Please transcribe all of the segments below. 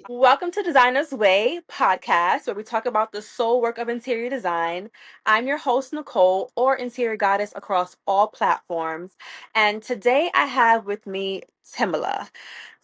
Welcome to Designer's Way podcast, where we talk about the soul work of interior design. I'm your host, Nichole, or Interior Goddess across all platforms. And today I have with me Timala.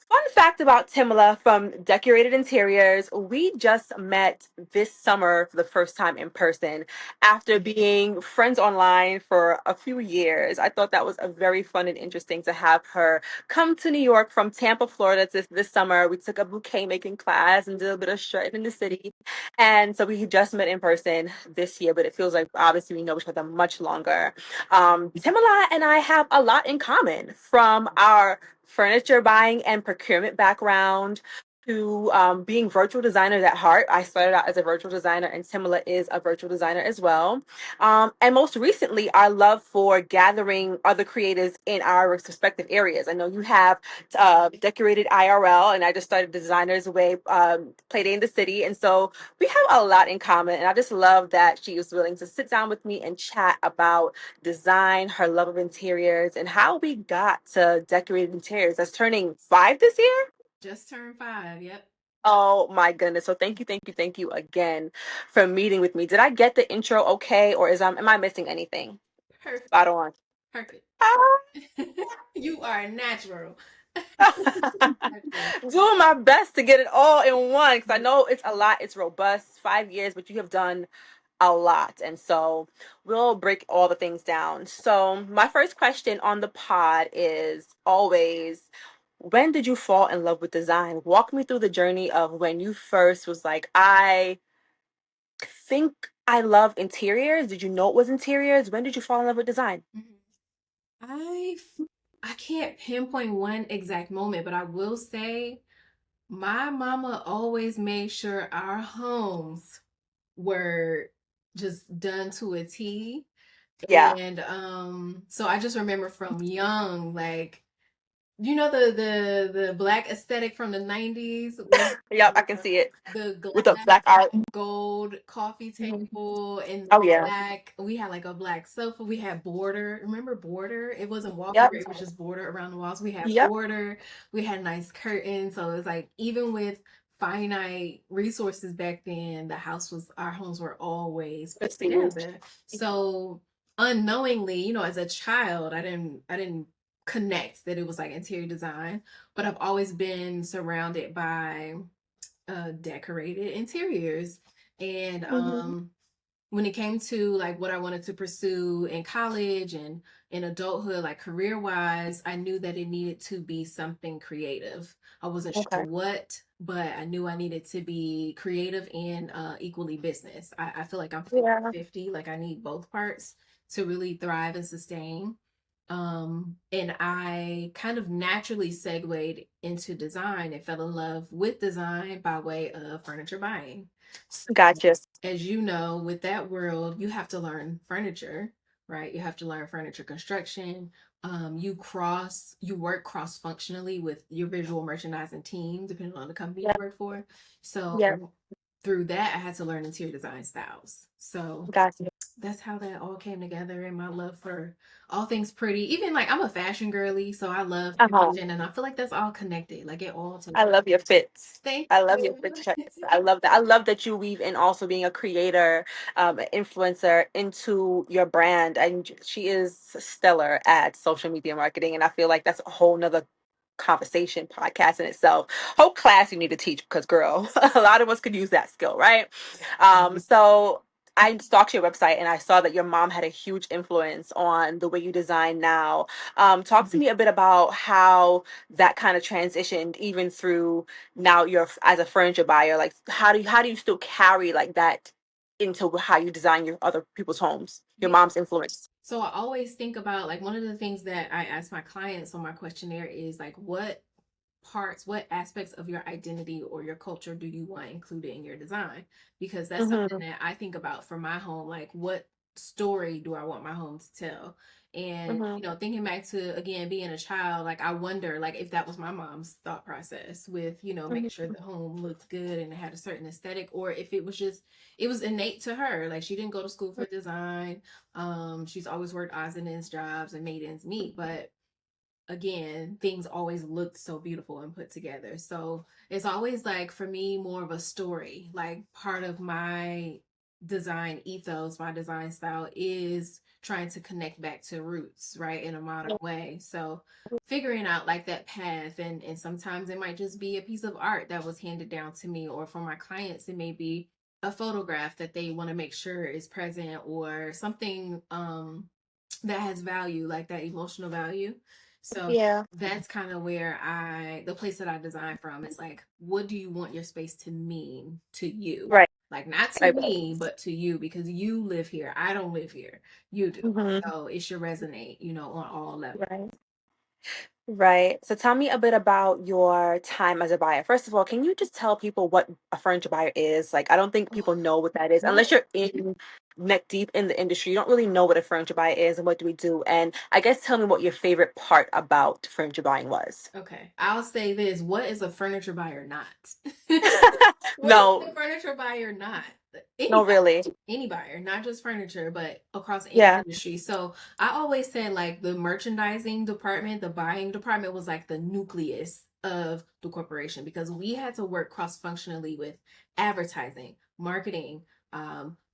Fun fact about Timala from Decorated Interiors, we just met this summer for the first time in person after being friends online for a few years. I thought that was a very fun and interesting to have her come to New York from Tampa, Florida this summer. We took a bouquet making class and did a bit of shredding in the city. And so we just met in person this year, but it feels like obviously we know each other much longer. Timala and I have a lot in common from our furniture buying and procurement background to being virtual designers at heart. I started out as a virtual designer, and Timala is a virtual designer as well. And most recently, our love for gathering other creatives in our respective areas. I know you have decorated IRL, and I just started Designers Way Play Day in the City. And so we have a lot in common. And I just love that she was willing to sit down with me and chat about design, her love of interiors, and how we got to decorated interiors. That's turning 5 this year. Just turned 5. Yep. Oh my goodness. So thank you again for meeting with me. Did I get the intro okay, or am I missing anything? Perfect. Spot on. Perfect. Ah. You are natural. Natural. Doing my best to get it all in one because I know it's a lot. It's robust, 5 years, but you have done a lot. And so we'll break all the things down. So, my first question on the pod is always, when did you fall in love with design? Walk me through the journey of when you first was like, I think I love interiors. Did you know it was interiors? When did you fall in love with design? Mhm. I I can't pinpoint one exact moment, but I will say my mama always made sure our homes were just done to a T. Yeah. And so I just remember from young, like you know the black aesthetic from the 90s with Yep, I can see it the with the glass black art. gold coffee Mhm. table and Oh, yeah. black. We had like a black sofa. We had border. Remember border? It wasn't Yep. wallpaper. It was just border around the walls. We had Yep. border. We had nice curtains. So it's like even with finite resources back then, our homes were always put Prestige. together. So unknowingly, as a child, I didn't connect that it was like interior design, but I've always been surrounded by decorated interiors. And Hmm. when it came to like what I wanted to pursue in college and in adulthood, like career wise, I knew that it needed to be something creative. I wasn't Okay. sure what, but I knew I needed to be creative and equally business. I feel like I'm Yeah. 50, like I need both parts to really thrive and sustain. And I kind of naturally segued into design and fell in love with design by way of furniture buying. So, Gotcha. as you know, with that world, you have to learn furniture, right? You have to learn furniture construction. You work cross functionally with your visual merchandising team, depending on the company you Yeah. work for. Yeah. So, through that, I had to learn interior design styles. So, Gotcha. that's how that all came together and my love for all things pretty. Even like I'm a fashion girly, so I love Uh-huh. fashion and I feel like that's all connected. Like it all to I love your fits. thank I love your you. fit checks. I love that. I love that you weave in also being a creator, an influencer into your brand. And she is stellar at social media marketing. And I feel like that's a whole nother conversation podcast in itself. Whole class you need to teach because girl, a lot of us could use that skill, right? So I stalked your website and I saw that your mom had a huge influence on the way you design now. Talk to me a bit about how that kind of transitioned even through now you're as a furniture buyer. Like how do you still carry like that into how you design your other people's homes? Your Yeah. mom's influence. So I always think about like one of the things that I ask my clients on my questionnaire is like what aspects of your identity or your culture do you want included in your design? Because that's something Mm-hmm. that I think about for my home. Like, what story do I want my home to tell? And, Mm-hmm. thinking back to again being a child, like I wonder like if that was my mom's thought process with, making sure Mm-hmm. the home looked good and it had a certain aesthetic, or if it was innate to her. Like she didn't go to school for design. She's always worked odds and ends jobs and made ends meet, but again, things always looked so beautiful and put together. So it's always like for me more of a story. Like part of my design ethos, my design style is trying to connect back to roots, right, in a modern way. So figuring out like that path, and sometimes it might just be a piece of art that was handed down to me, or for my clients it may be a photograph that they want to make sure is present, or something that has value, like that emotional value. So Yeah. that's kind of where the place that I design from is like, what do you want your space to mean to you? Right. Like, not to Right. me, but to you, because you live here. I don't live here. You do. Hmm. So it should resonate, on all levels. Right. Right. So tell me a bit about your time as a buyer. First of all, can you just tell people what a furniture buyer is? Like, I don't think people know what that is What? unless you're in neck deep in the industry. You don't really know what a furniture buyer is and what do we do. And I guess tell me what your favorite part about furniture buying was. Okay, I'll say this. What is a furniture buyer not? What is No, a furniture buyer not? no, Any really. any buyer, not just furniture, but across any Yeah. industry. So I always said like the merchandising department, the buying department was like the nucleus of the corporation, because we had to work cross functionally with advertising, marketing,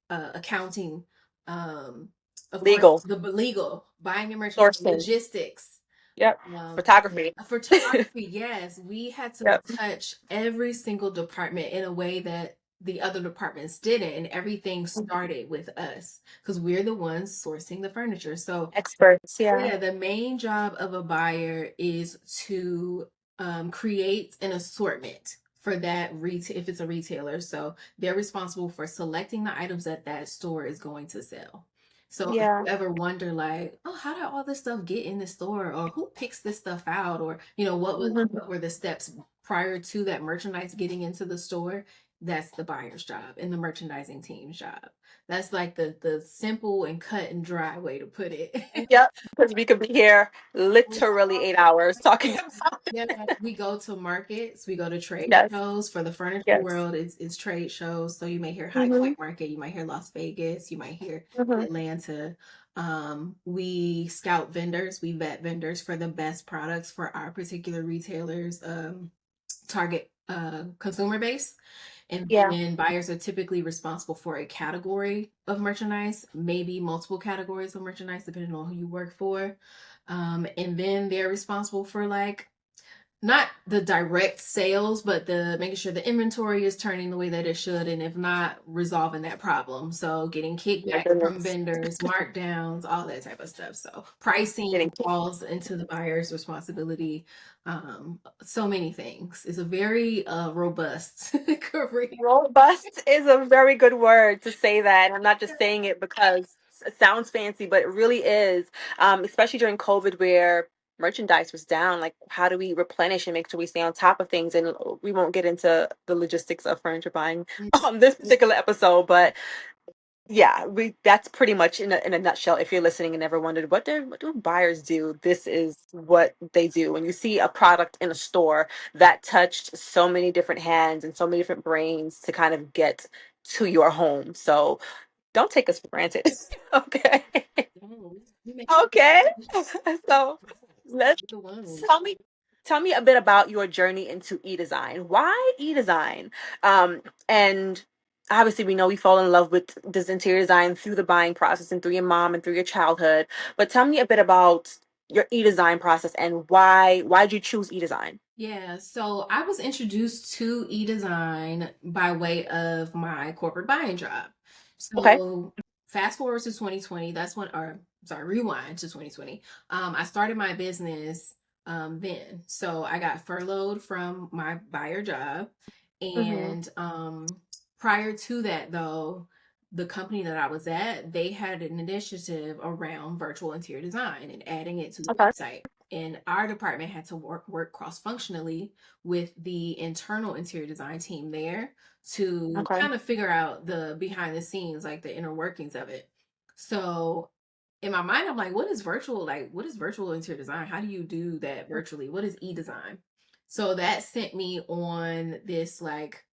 accounting, um, of course, Legal, the legal, buying and merchandising, sourcing. logistics, Yep. um, Photography. photography. Yes, we had to Yep. touch every single department in a way that the other departments didn't, and everything started with us because we're the ones sourcing the furniture. So Experts. Yeah. yeah, the main job of a buyer is to create an assortment for that retail, if it's a retailer. So they're responsible for selecting the items that that store is going to sell. So if Yeah. you ever wonder, like, oh, how did all this stuff get in the store, or who picks this stuff out, or Mhm. what were the steps prior to that merchandise getting into the store? That's the buyer's job and the merchandising team's job. That's like the simple and cut and dry way to put it. Yep. Because we could be here literally 8 hours talking about Yeah, it. we go to markets, we go to trade Yes. shows. For the furniture Yes. world, it's trade shows. So you may hear High Hmm. Point Market, you might hear Las Vegas, you might hear Hmm. Atlanta. We scout vendors, we vet vendors for the best products for our particular retailers, target consumer base. And Yeah. then buyers are typically responsible for a category of merchandise, maybe multiple categories of merchandise, depending on who you work for. And then they're responsible for like not the direct sales, but the making sure the inventory is turning the way that it should, and if not, resolving that problem. So getting My kickbacks from goodness. vendors, markdowns, all that type of stuff. So pricing Getting falls into the buyer's responsibility. So many things. It's a very robust career. robust is a very good word to say that. I'm not just saying it because it sounds fancy, but it really is. Especially during COVID where merchandise was down. Like, how do we replenish and make sure we stay on top of things? And we won't get into the logistics of furniture buying on this particular episode, but yeah, we that's pretty much in a nutshell. If you're listening and ever wondered what do buyers do, this is what they do. When you see a product in a store that touched so many different hands and so many different brains to kind of get to your home. So don't take us for granted. Okay. We make Okay. So let's the ones. tell me tell me a bit about your journey into e-design. Why e-design? And obviously we know we fall in love with this interior design through the buying process and through your mom and through your childhood. But tell me a bit about your e-design process and why did you choose e-design? Yeah, so I was introduced to e-design by way of my corporate buying job. Okay. So fast forward to 2020, that's when, or sorry, rewind to 2020. I started my business then. So I got furloughed from my buyer job. Mm-hmm. And prior to that, though, the company that I was at, they had an initiative around virtual interior design and adding it to the Okay. website. And our department had to work cross functionally with the internal interior design team there to Okay. kind of figure out the behind the scenes, like the inner workings of it. So in my mind, I'm like, what is virtual? Like, what is virtual interior design? How do you do that virtually? What is e-design? So that sent me on this like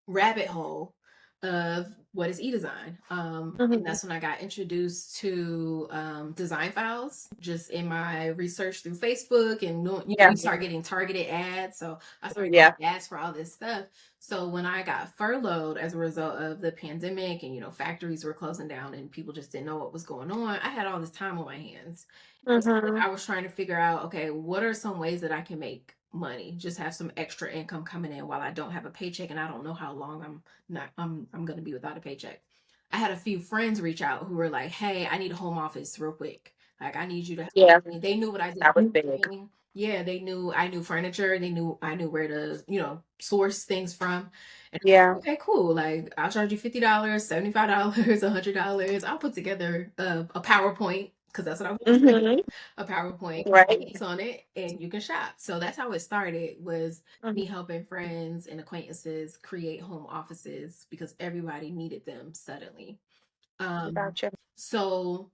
rabbit hole of what is e-design. And Hmm. that's when I got introduced to design files just in my research through Facebook. And Yeah. you start getting targeted ads. So I started Yeah. getting ads for all this stuff. So when I got furloughed as a result of the pandemic and, factories were closing down and people just didn't know what was going on, I had all this time on my hands. Hmm. I was trying to figure out, okay, what are some ways that I can make money, just have some extra income coming in while I don't have a paycheck and I don't know how long I'm going to be without a paycheck. I had a few friends reach out who were like, "Hey, I need a home office real quick. Like, I need you to Yeah. help me." They knew what I did. That was big. Yeah, they knew I knew furniture. They knew I knew where to, source things from. And Yeah. okay, cool. Like, I'll charge you $50, $75, $100. I'll put together a PowerPoint because that's what I was doing, Hmm. a PowerPoint Right. links on it, and you can shop. So that's how it started. Was Hmm. me helping friends and acquaintances create home offices because everybody needed them suddenly. Um, Gotcha. so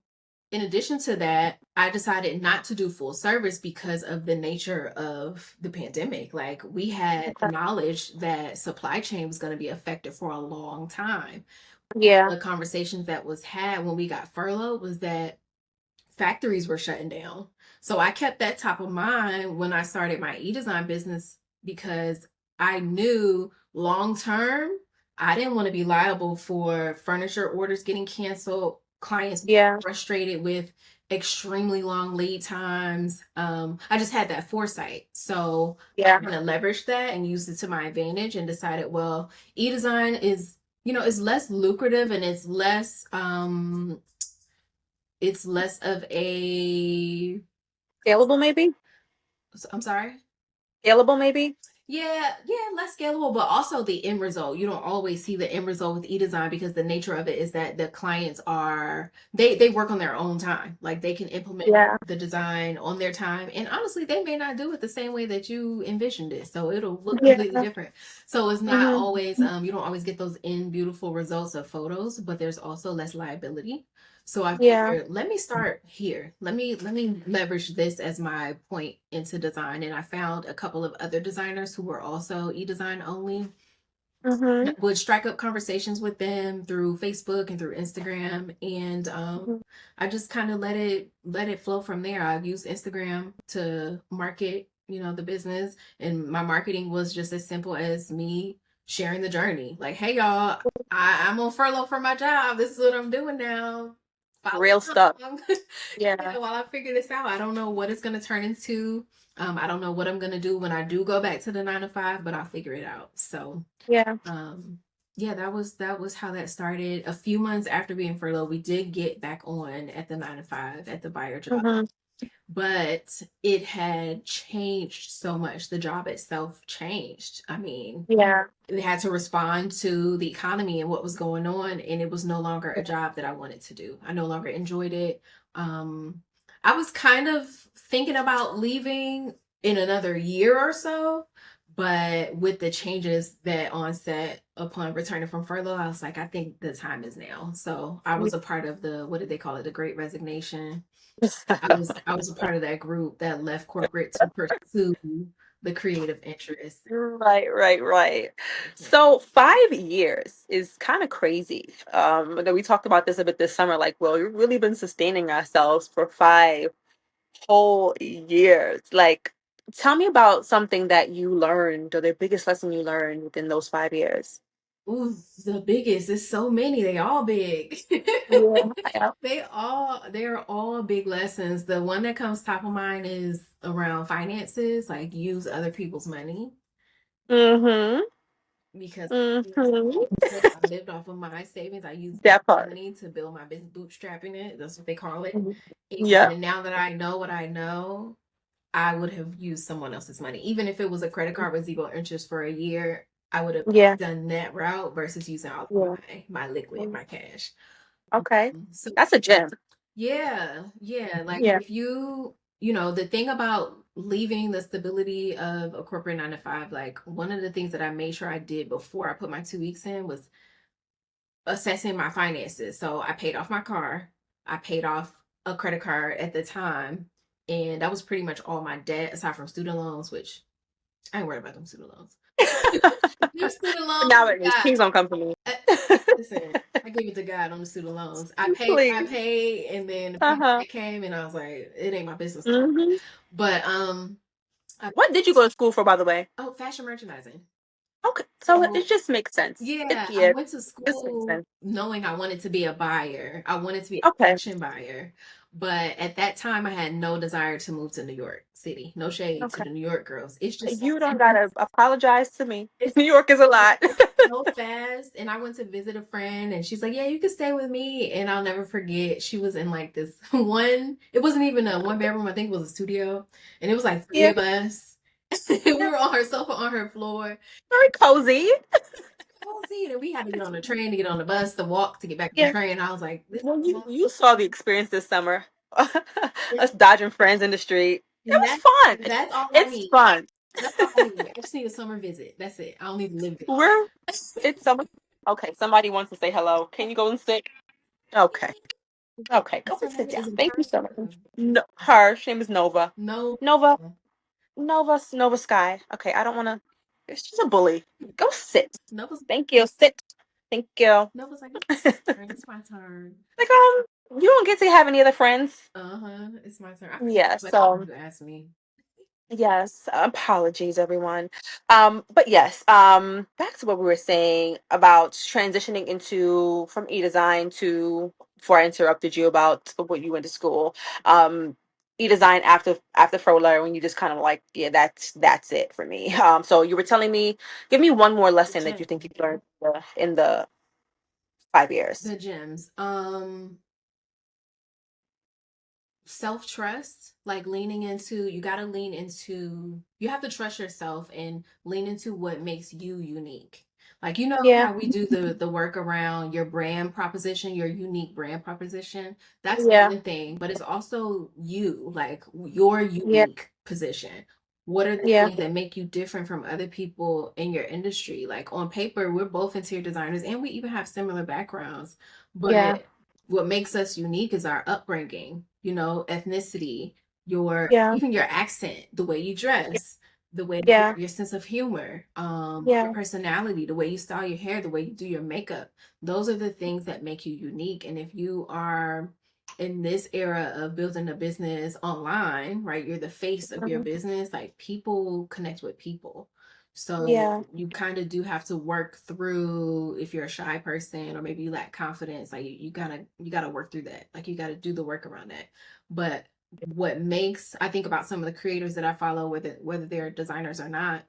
in addition to that, I decided not to do full service because of the nature of the pandemic. Like, we had Okay. knowledge that supply chain was going to be affected for a long time. Yeah. The conversations that was had when we got furloughed was that factories were shutting down. So I kept that top of mind when I started my e-design business because I knew long term, I didn't want to be liable for furniture orders getting canceled, clients Yeah. frustrated with extremely long lead times. I just had that foresight. So Yeah. I kind of leveraged that and used it to my advantage and decided, well, e-design is less lucrative and it's less of a Scalable, maybe. I'm sorry. Scalable, maybe. Yeah, less scalable, but also the end result. You don't always see the end result with e-design because the nature of it is that the clients they work on their own time. Like, they can implement Yeah. the design on their time. And honestly, they may not do it the same way that you envisioned it. So it'll look completely Yeah. different. So it's not Hmm. always you don't always get those end beautiful results of photos, but there's also less liability. So I Yeah. figured, let me start here. Let me leverage this as my point into design. And I found a couple of other designers who were also e-design only. Hmm. Would strike up conversations with them through Facebook and through Instagram, and I just kind of let it flow from there. I've used Instagram to market, the business, and my marketing was just as simple as me sharing the journey. Like, hey y'all, I'm on furlough for my job. This is what I'm doing now. Follow Real stuff. along. Yeah. Yeah, while I figure this out, I don't know what it's gonna turn into. I don't know what I'm gonna do when I do go back to the 9 to 5, but I'll figure it out. So Yeah. um, yeah, that was how that started. A few months after being furloughed, we did get back on at the 9 to 5 at the buyer job, Hmm. but it had changed so much. The job itself changed. I mean, Yeah. they had to respond to the economy and what was going on, and it was no longer a job that I wanted to do. I no longer enjoyed it. um I was kind of thinking about leaving in another year or so, but with the changes that onset upon returning from furlough, I was like, I think the time is now. So I was a part of the, what did they call it, the Great Resignation. I was a part of that group that left corporate to pursue the creative interests. Right, right, right. So 5 years is kind of crazy. We talked about this a bit this summer. Like, well, we've really been sustaining ourselves for 5 whole years. Like, tell me about something that you learned or the biggest lesson you learned within those 5 years. Ooh, the biggest. There's so many. They all big. Yeah. Yeah. They're all big lessons. The one that comes top of mind is around finances, like use other people's money, Mm-hmm. because Mm-hmm. I lived off of my savings. I used That part. money to build my business, bootstrapping it. That's what they call it. Mhm. Yeah. And now that I know what I know, I would have used someone else's money. Even if it was a credit card with zero interest for a year, I would have Yeah. done that route versus using all of Yeah. my liquid, my cash. Okay. So That's a gem. yeah. Like, Yeah. if the thing about leaving the stability of a corporate 9 to 5, like, one of the things that I made sure I did before I put my 2 weeks in was assessing my finances. So I paid off my car, I paid off a credit card at the time, and that was pretty much all my debt aside from student loans, which I ain't worried about them student loans. Them student loans Nowadays, got please don't come for me. Listen, I gave it to God on the student loans. I paid what I Please. paid, and then the Uh-huh. paycheck came, and I was like, it ain't my business no more. Hmm. But I, What did you go to school for, by the way? oh, fashion merchandising. Okay, so it So just makes sense. yeah, I Yeah, went to this makes school sense. knowing I wanted to be a buyer. I wanted to be a Okay. fashion buyer. But at that time, I had no desire to move to New York City. No shade to Okay. the New York girls. It's just so You don't gotta apologize to me. New York is a it's lot. so fast. And I went to visit a friend, and she's like, "Yeah, you can stay with me." And I'll never forget. She was in like this one. It wasn't even a one bedroom. I think it was a studio, and it was like three Yeah, of us. We yeah, were on her sofa on her floor. very cozy. Cozy, and we had to get on the train, to get on the bus, to walk, to get back to the Yeah. train. I was like, this Well, is you saw the experience this summer. it. Us dodging friends in the street. It And was fun. that's all I It's need. fun. That's all I need. I just need a summer visit. That's it. I don't need to live We're it's summer. Okay, somebody wants to say hello. Can you go and sit? Okay. there. Okay, go What's her and sit name? down. Is it Thank you so much. her? No, her name is Nova. No. Nova, Nova Sky. Okay, I don't want to. She's a bully. Go sit. Nova's Thank you. Sit. Thank you. Nova's like, it's my turn. Like, you don't get to have any other friends. Uh-huh. It's my turn. I forget Yeah. what So you asked me. yes, apologies, everyone. But yes, back to what we were saying about transitioning into from e-design to before I interrupted you about what you went to school. E-design after Froler when you just kind of like, yeah, that's it for me. So you were telling me, give me one more The lesson that you think you gym. learned in the 5 years. The gyms. Self-trust, like leaning into, you got to lean into, you have to trust yourself and lean into what makes you unique. Like, you know Yeah, how we do the work around your brand proposition, your unique brand proposition. That's yeah, one thing, but it's also you, like your yeah, unique position. What are the yeah, things that make you different from other people in your industry? Like on paper, we're both interior designers and we even have similar backgrounds, yeah, but what makes us unique is our upbringing, you know, ethnicity, your yeah, even your accent, the way you dress, the way yeah, your sense of humor, your yeah. personality, the way you style your hair, the way you do your makeup. Those are the things that make you unique. And if you are in this era of building a business online, right? You're the face of your Mhm. business, like people connect with people. So Yeah. you kind of do have to work through if you're a shy person or maybe you lack confidence, like you gotta work through that. Like you gotta do the work around that. But what makes I think about some of the creators that I follow, whether they're designers or not,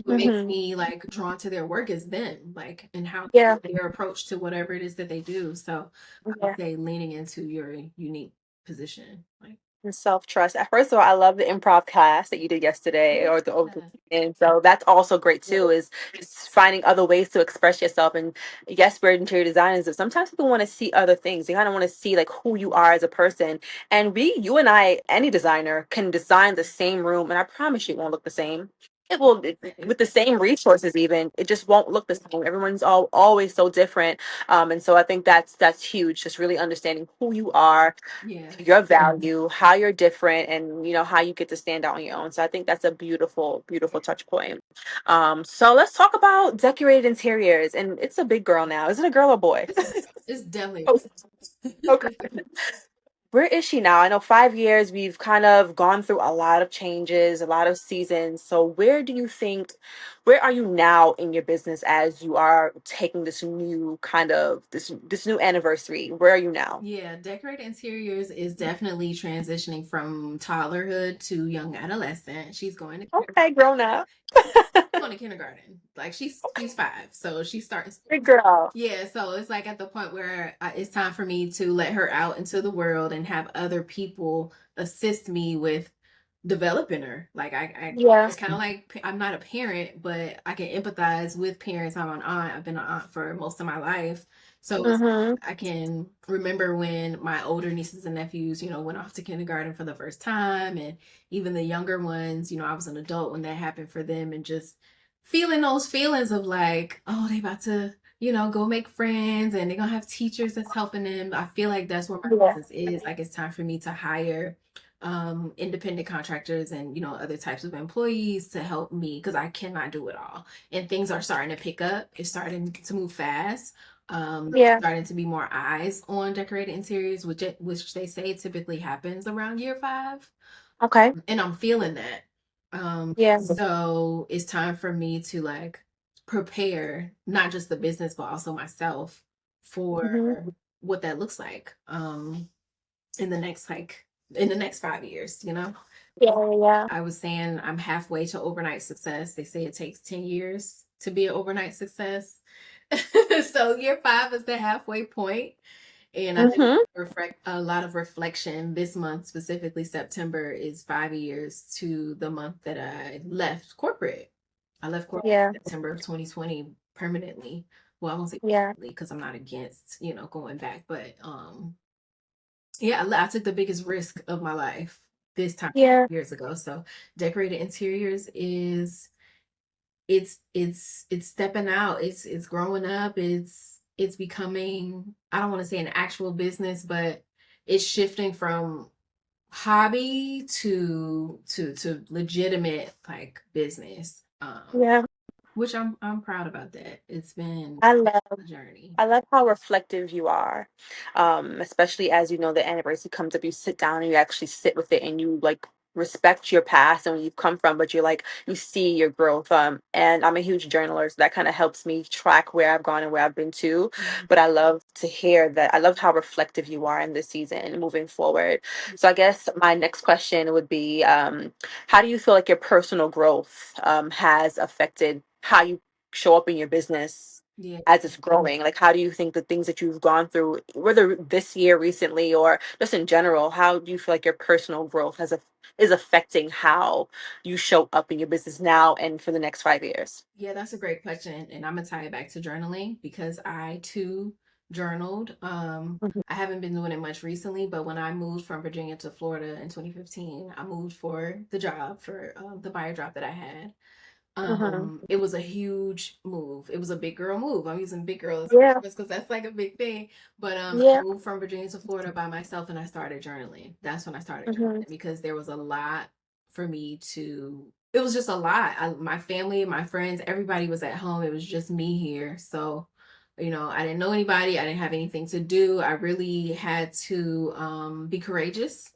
what makes Hmm. me like drawn to their work is them, like and how Yeah. their approach to whatever it is that they do. So I would Yeah. say leaning into your unique position. Like And self-trust. First of all, I love the improv class that you did yesterday or the over the yeah. weekend. So that's also great too, is just finding other ways to express yourself. And yes, we're interior designers, but sometimes people want to see other things. They kind of want to see like who you are as a person. And you and I, any designer can design the same room, and I promise you it won't look the same. It will with the same resources even, it just won't look the same. Everyone's always so different. And so I think that's huge, just really understanding who you are, Yeah. your value, how you're different, and how you get to stand out on your own. So I think that's a beautiful, beautiful touch point. So let's talk about decorated interiors, and it's a big girl now. Is it a girl or boy? It's definitely Oh, okay. Where is she now? I know 5 years, we've kind of gone through a lot of changes, a lot of seasons. So where are you now in your business as you are taking this new kind of this new anniversary? Where are you now? Yeah, decorated interiors is definitely transitioning from toddlerhood to young adolescent. She's going to Okay, grown up. going to kindergarten. Like she's 5, so she's starting Big girl. yeah, so it's like at the point where it's time for me to let her out into the world and have other people assist me with developing her. Like Yeah. it's kind of like I'm not a parent, but I can empathize with parents. I'm an aunt. I've been an aunt for most of my life, so it's Mm-hmm. I can remember when my older nieces and nephews, went off to kindergarten for the first time, and even the younger ones, I was an adult when that happened for them, and just feeling those feelings of like, oh, they about to go make friends and they're gonna have teachers that's helping them. I feel like that's where my Yeah. business is. Like it's time for me to hire independent contractors and other types of employees to help me because I cannot do it all. And things are starting to pick up. It's starting to move fast. Yeah. Starting to be more eyes on decorated interiors, which they say typically happens around year 5, Okay. and I'm feeling that. Yeah. So it's time for me to like prepare not just the business but also myself for Hmm. what that looks like in the next like in the next 5 years. Yeah. Yeah. I was saying I'm halfway to overnight success. They say it takes 10 years to be an overnight success. So year 5 is the halfway point. And I've been Hmm. a lot of reflection this month, specifically September, is 5 years to the month that I left corporate. I left corporate Yeah. in September of 2020 permanently. Well, I won't say Yeah. permanently because I'm not against, going back, but yeah, I took the biggest risk of my life this time Yeah. years ago. So decorated interiors is it's stepping out, it's growing up, it's becoming, I don't want to say an actual business, but it's shifting from hobby to legitimate like business, Yeah. which I'm proud about that. It's been I love a journey. I love how reflective you are, especially as you know the anniversary comes up. You sit down and you actually sit with it, and you like respect your past and where you've come from, but you see your growth. And I'm a huge journaler, so that kind of helps me track where I've gone and where I've been to. Mhm. But I love to hear that. I love how reflective you are in this season and moving forward. So I guess my next question would be, how do you feel like your personal growth has affected how you show up in your business Yeah. as it's growing? Like, how do you think the things that you've gone through, whether this year recently or just in general, how do you feel like your personal growth is affecting how you show up in your business now and for the next 5 years? Yeah, that's a great question. And I'm gonna tie it back to journaling because I too journaled. I haven't been doing it much recently, but when I moved from Virginia to Florida in 2015, I moved for the job for the buyer job that I had. Mm-hmm. It was a huge move. It was a big girl move. I'm using big girl as Yeah. because that's like a big thing. But I Yeah. moved from Virginia to Florida by myself and I started journaling. That's when I started Mm-hmm. journaling because there was a lot for me to, it was just a lot. My family, my friends, everybody was at home. It was just me here. So, I didn't know anybody. I didn't have anything to do. I really had to be courageous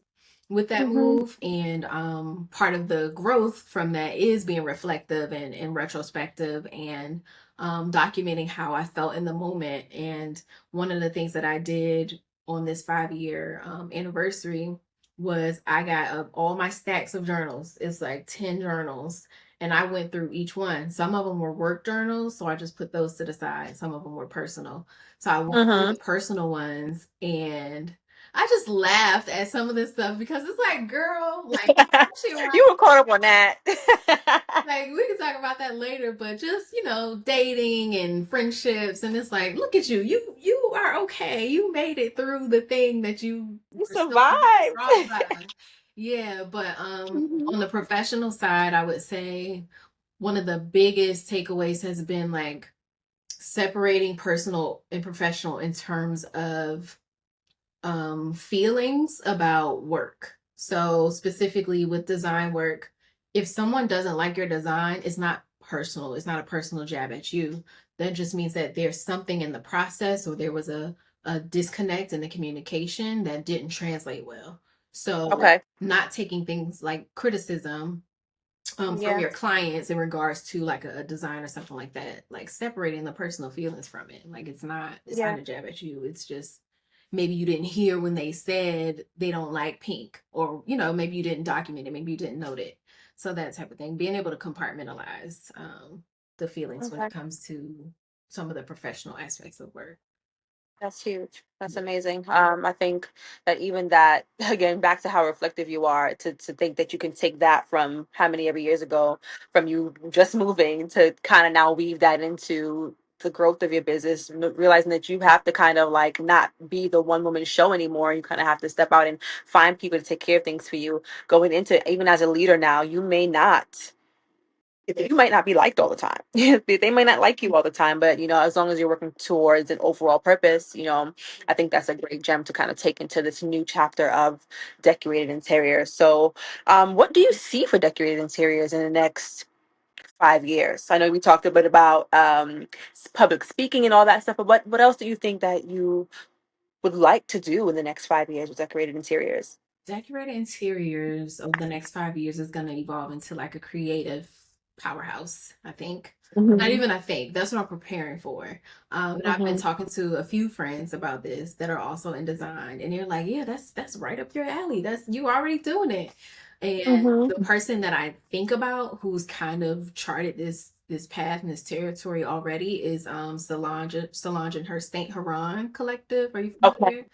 with that Mm-hmm. move, and part of the growth from that is being reflective and retrospective and documenting how I felt in the moment. And one of the things that I did on this 5 year anniversary was I got all my stacks of journals. It's like 10 journals, and I went through each one. Some of them were work journals, so I just put those to the side. Some of them were personal, so I went through Mm-hmm. the personal ones, and I just laughed at some of this stuff because it's like, girl, like, especially around, You were caught up on that. like, we can talk about that later, but just, dating and friendships. And it's like, look at you. You are okay. You made it through the thing that you You were so survived. distraught by. Yeah. But Hmm. on the professional side, I would say one of the biggest takeaways has been like separating personal and professional in terms of feelings about work. So specifically with design work, if someone doesn't like your design, it's not personal. It's not a personal jab at you. That just means that there's something in the process or there was a disconnect in the communication that didn't translate well. So Okay. not taking things like criticism from Yeah. your clients in regards to like a design or something like that, like separating the personal feelings from it. Like it's not Yeah. a jab at you. It's just maybe you didn't hear when they said they don't like pink, or maybe you didn't document it, maybe you didn't note it. So that type of thing, being able to compartmentalize the feelings when it Okay. comes to some of the professional aspects of work. That's huge. That's Yeah. amazing. I think that even that, again, back to how reflective you are, to think that you can take that from how many ever years ago, from you just moving to kind of now weave that into the growth of your business, realizing that you have to kind of like not be the one woman show anymore. You kind of have to step out and find people to take care of things for you. Going into even as a leader now, you may not you might not be liked all the time. They might not like you all the time, but as long as you're working towards an overall purpose, I think that's a great gem to kind of take into this new chapter of decorated interiors. So, what do you see for decorated interiors in the next 5 years? I know we talked a bit about public speaking and all that stuff, but what else do you think that you would like to do in the next 5 years with decorated interiors? Decorated interiors over the next 5 years is going to evolve into like a creative powerhouse, I think. Not Hmm. even I think, that's what I'm preparing for. And I've been Hmm. talking to a few friends about this that are also in design, and they're like, yeah, that's right up your alley. That's you already doing it. And Hmm. the person that I think about who's kind of charted this path and this territory already is Solange and her Saint Huron collective. Are you Okay. familiar?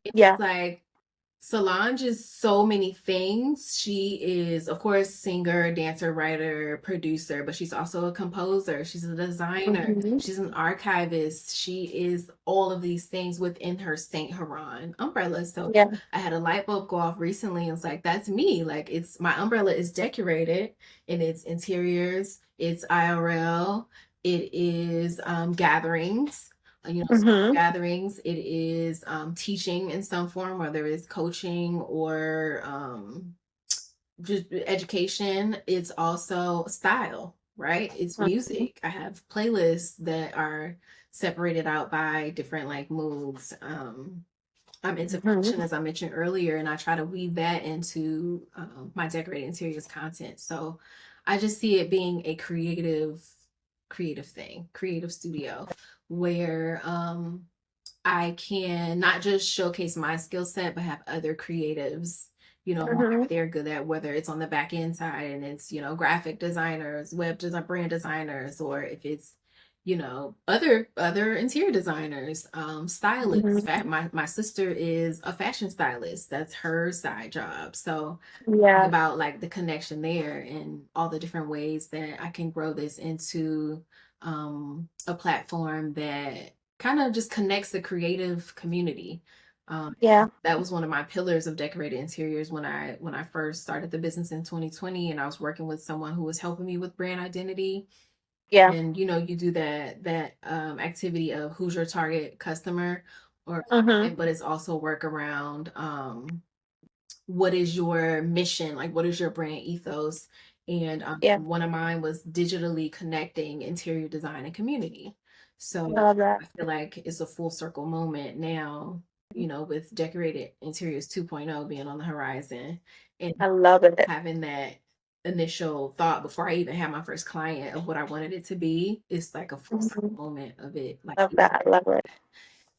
It's Yeah. like Solange is so many things. She is, of course, singer, dancer, writer, producer, but she's also a composer. She's a designer. Hmm. She's an archivist. She is all of these things within her Saint Huron umbrella. So Yeah. I had a light bulb go off recently and it's like, that's me. Like it's my umbrella is decorated in its interiors, it's IRL, it is gatherings, small Hmm. gatherings. It is teaching in some form, whether it's coaching or just education. It's also style, right? It's music. I have playlists that are separated out by different like moods. I'm into Hmm. fashion, as I mentioned earlier, and I try to weave that into my decorated interiors content. So I just see it being a creative thing, creative studio where I can not just showcase my skill set, but have other creatives, whatever Hmm. they're good at, whether it's on the back end side and it's, graphic designers, web design, brand designers, or if it's, other interior designers, stylists. In Hmm. fact, my sister is a fashion stylist. That's her side job. So Yeah. about like the connection there and all the different ways that I can grow this into a platform that kind of just connects the creative community. Yeah. That was one of my pillars of decorated interiors when I first started the business in 2020, and I was working with someone who was helping me with brand identity. Yeah. And you do that activity of who's your target customer or Hmm. client, but it's also work around what is your mission, like what is your brand ethos. And Yeah. one of mine was digitally connecting interior design and community. I So love that. I feel like it's a full circle moment now, with decorated interiors 2.0 being on the horizon and I love it. having that initial thought before I even had my first client of what I wanted it to be. It's like a full circle Hmm. moment of it, like, Love that. I love it.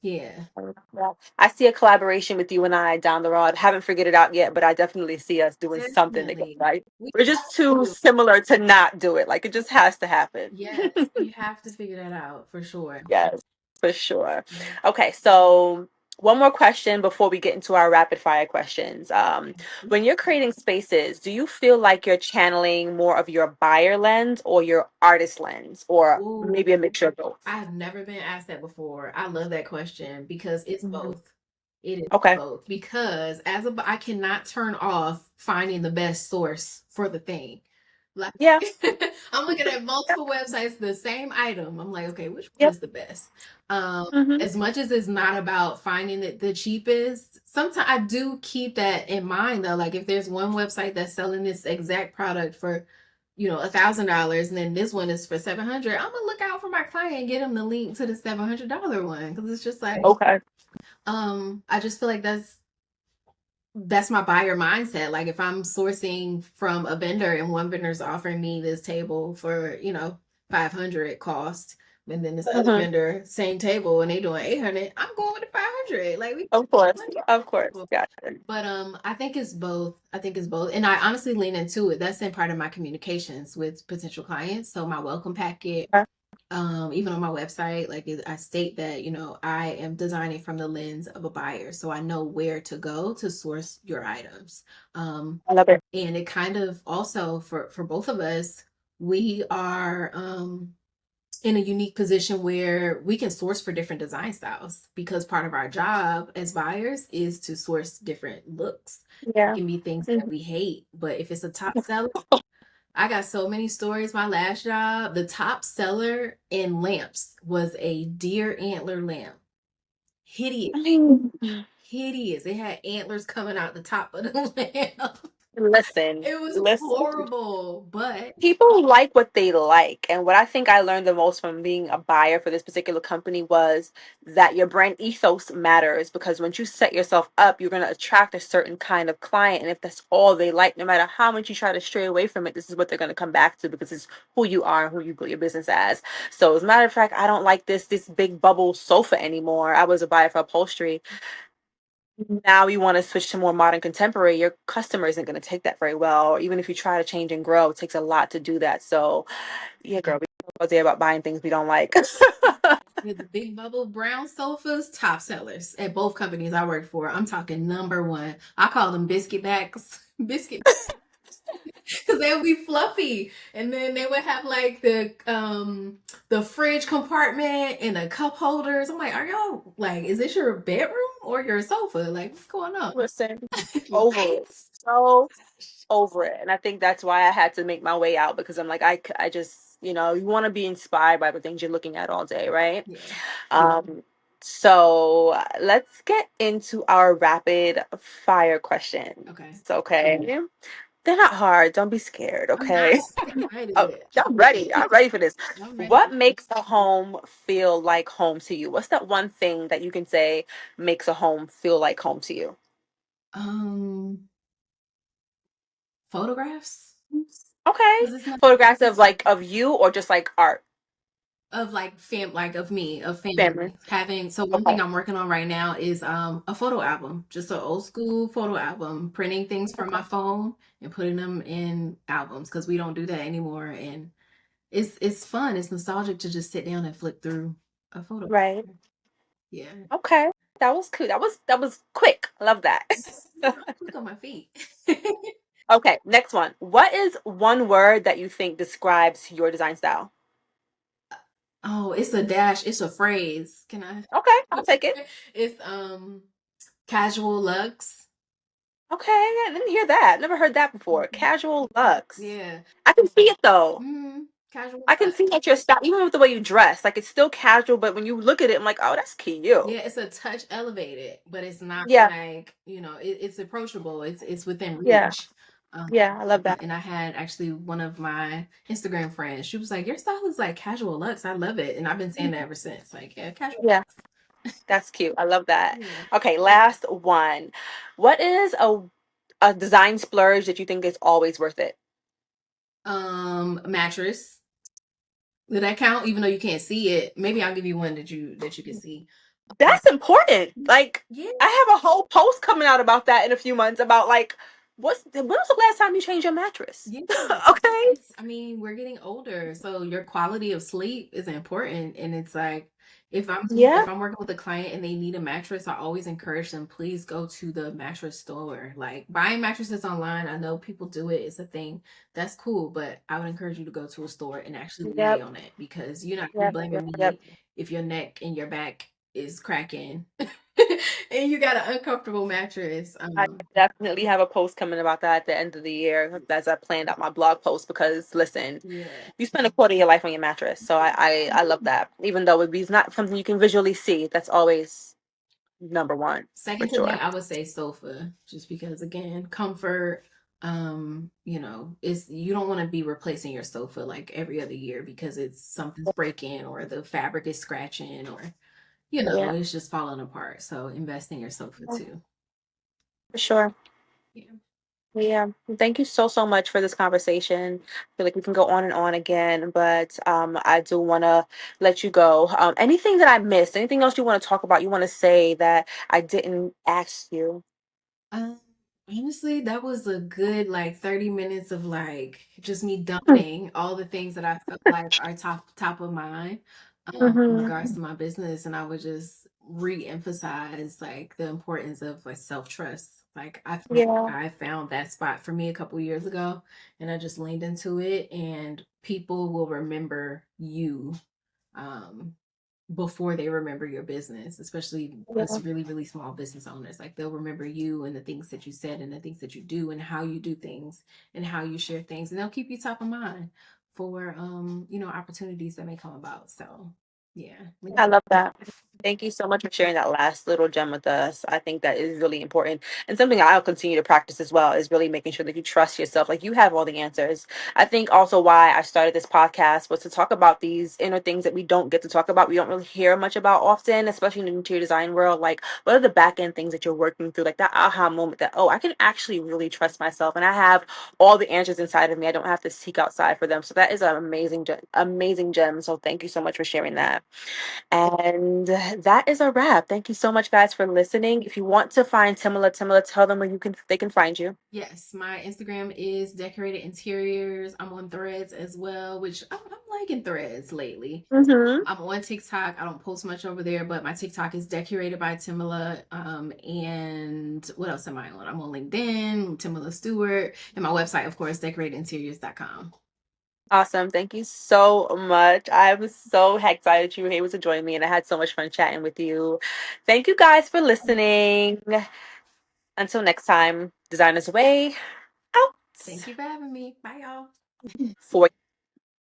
yeah, I love that. I see a collaboration with you and I down the road. Haven't figured it out yet, but I definitely see us doing something together. definitely. Right? We We're have just too to. similar to not do it. Like it just has to happen. Yes, we have to figure that out for sure. Yes, for sure. Okay, so one more question before we get into our rapid fire questions. When you're creating spaces, do you feel like you're channeling more of your buyer lens or your artist lens, or Ooh, maybe a mixture of both? I have never been asked that before. I love that question because it's Mhm. both. It is Okay. both because I cannot turn off finding the best source for the thing. Like Yeah. I'm looking at multiple websites, the same item. I'm like, okay, which one Yep. is the best? Hmm. As much as it's not about finding it the cheapest, sometimes I do keep that in mind though. Like if there's one website that's selling this exact product for $1,000, and then this one is for 700. I'm gonna look out for my client and get him the link to the $700 one because it's just like Okay. I just feel like that's my buyer mindset. Like if I'm sourcing from a vendor and one vendor's offering me this table for 500 cost, and then this other Hmm. vendor same table and they doing 800, I'm going with the 500. Like we Of course. Of course. Gotcha. but I think it's both. I think it's both. And I honestly lean into it. That's in part of my communications with potential clients. So my welcome packet, Okay. even on my website, like I state that, I am designing from the lens of a buyer. So I know where to go to source your items. I love it. And it kind of also for both of us, we are in a unique position where we can source for different design styles because part of our job as buyers is to source different looks. It Yeah. can be things Mhm. that we hate, but if it's a top seller, I got so many stories. My last job, the top seller in lamps was a deer antler lamp. Hideous, I mean, hideous. It had antlers coming out the top of the lamp. listen, It was listen. horrible, but People like what they like. And what I think I learned the most from being a buyer for this particular company was that your brand ethos matters, because once you set yourself up, you're going to attract a certain kind of client. And if that's all they like, no matter how much you try to stray away from it, this is what they're going to come back to, because it's who you are and who you build your business as. So as a matter of fact, I don't like this big bubble sofa anymore. I was a buyer for upholstery. Now you want to switch to more modern contemporary, your customer isn't going to take that very well. Or even if you try to change and grow, it takes a lot to do that. So yeah, girl, we all day about buying things we don't like. with the big bubble brown sofas, top sellers at both companies I worked for. I'm talking number one. I call them biscuit backs. Biscuit because they would be fluffy, and then they would have like the fridge compartment and the cup holders. I'm like, are y'all like, is this your bedroom or your sofa? Like, what's going on? Listen, over it. Lights. So over it. And I think that's why I had to make my way out, because I'm like, I just, you want to be inspired by the things you're looking at all day, right? Yeah. So let's get into our rapid fire questions. Okay. Okay. They're not hard. Don't be scared, I'm not. okay? I'm Oh, excited. y'all ready. I'm ready for this. I'm ready. What makes a home feel like home to you? What's that one thing that you can say makes a home feel like home to you? Um, photographs. Okay. Because it's not Photographs of like of you, or just like art? of like like of me, of Family. family. Having so one Okay. thing I'm working on right now is a photo album, just an old school photo album, printing things from my Okay. phone and putting them in albums because we don't do that anymore. And it's fun. It's nostalgic to just sit down and flip through a photo. Right. Yeah. Okay. That was cool. That was quick. I love that. Quick on my feet. Okay, next one. What is one word that you think describes your design style? Oh, it's a dash, it's a phrase. Can I Okay, I'll take it. it's casual luxe. Okay, I didn't hear that. Never heard that before. Mhm. Casual luxe. Yeah. I can see it though. Casual I can luxe. see that your style, even with the way you dress, like it's still casual, but when you look at it, I'm like, oh, that's cute. Yeah, it's a touch elevated, but it's not Yeah, like, it's approachable. It's within yeah, reach. Um, yeah. I love that. and I had actually one of my Instagram friends. She was like, "Your style is like casual luxe. I love it." And I've been saying that ever since. Like, yeah, casual Yeah, luxe. that's cute. I love that. Yeah. Okay, last one. What is a design splurge that you think is always worth it? Mattress. Did that count? Even though you can't see it, maybe I'll give you one that you can see. Um, That's important. Like, yeah, I have a whole post coming out about that in a few months, about like, when was the last time you changed your mattress? yeah. Okay. I mean, we're getting older, so your quality of sleep is important. And it's like, Yeah. if I'm working with a client and they need a mattress, I always encourage them, please go to the mattress store. Like buying mattresses online, I know people do it, it's a thing. That's cool, but I would encourage you to go to a store and actually lay Yep. on it because you're not gonna be Yep. blaming Yep. Yep. me if your neck and your back is cracking and you got an uncomfortable mattress. I definitely have a post coming about that at the end of the year, as I planned out my blog post, because listen, Yeah. you spend a quarter of your life on your mattress. So I love that. Even though it's not something you can visually see, that's always number one for Second to that, sure. I would say sofa, just because again, comfort. Is you don't want to be replacing your sofa like every other year because it's something's breaking or the fabric is scratching or Yeah, it's just falling apart. So invest in your sofa for too. sure. Yeah. Yeah. Thank you so, so much for this conversation. I feel like we can go on and on again, but I do want to let you go. Anything that I missed, anything else you want to talk about, you want to say that I didn't ask you? Um, Honestly, that was a good like 30 minutes of like just me dumping all the things that I felt like are top of mind in regards Mm-hmm. to my business. And I would just re-emphasize like the importance of like self-trust. Like I feel Yeah. like I found that spot for me a couple years ago and I just leaned into it and people will remember you. Um before they remember your business, especially us Yeah. really, really small business owners. Like they'll remember you and the things that you said and the things that you do and how you do things and how you share things. And they'll keep you top of mind for opportunities that may come about. So yeah. I love that. Thank you so much for sharing that last little gem with us. I think that is really important. And something I'll continue to practice as well is really making sure that you trust yourself. Like you have all the answers. I think also why I started this podcast was to talk about these inner things that we don't get to talk about. We don't really hear much about often, especially in the interior design world. Like what are the back end things that you're working through? Like that aha moment that, oh, I can actually really trust myself and I have all the answers inside of me. I don't have to seek outside for them. So that is an amazing, amazing gem. So thank you so much for sharing that. And that is a wrap. Thank you so much, guys, for listening. If you want to find Timala, tell them where they can find you. Yes, my Instagram is Decorated Interiors. I'm on Threads as well, which I'm liking Threads lately. Mm-hmm. I'm on TikTok. I don't post much over there, but my TikTok is Decorated by Timala. And what else am I on? I'm on LinkedIn, Timala Stewart, and my website, of course, decoratedinteriors.com. Awesome. Thank you so much. I was so excited you were able to join me, and I had so much fun chatting with you. Thank you guys for listening. Until next time, Designers Away, out. Thank you for having me. Bye, y'all. For